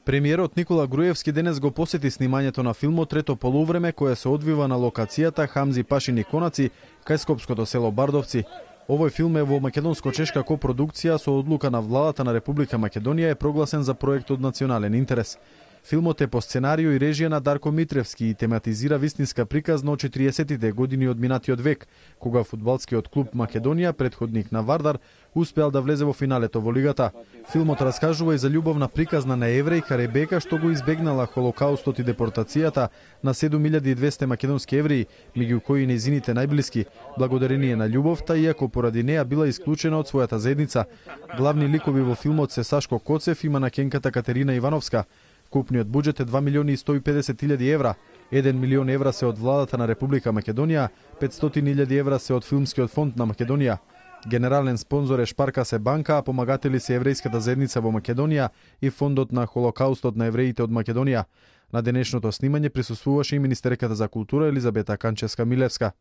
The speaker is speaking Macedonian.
Премиерот Никола Груевски денес го посети снимањето на филмот Трето полувреме, кое се одвива на локацијата Хамзи Пашини Конаци, кај скопското село Бардовци. Овој филм е во македонско-чешка копродукција со одлука на владата на Република Македонија, е прогласен за проект од национален интерес. Филмот е по сценарио и режија на Дарко Митревски и тематизира вистинска приказна од 40-тите години од минатиот век, кога фудбалскиот клуб Македонија, претходник на Вардар, успеал да влезе во финалето во лигата. Филмот раскажува и за љубовна приказна на еврејка Ребека, што го избегнала Холокаустот и депортацијата на 7200 македонски евреи, меѓу кои нејзините најблиски, благодарение на љубовта, иако поради неа била исклучена од својата заедница. Главни ликови во филмот се Сашко Коцев и манекенката Катерина Ивановска. Купниот буџет е 2.150.000 евра. 1 милион евра се од владата на Република Македонија, 500.000 евра се од Филмскиот фонд на Македонија. Генерален спонзор е Шпаркасе банка, а помагатели се еврејската заедница во Македонија и фондот на Холокаустот на евреите од Македонија. На денешното снимање присуствуваше и министерката за култура Елизабета Канческа Милевска.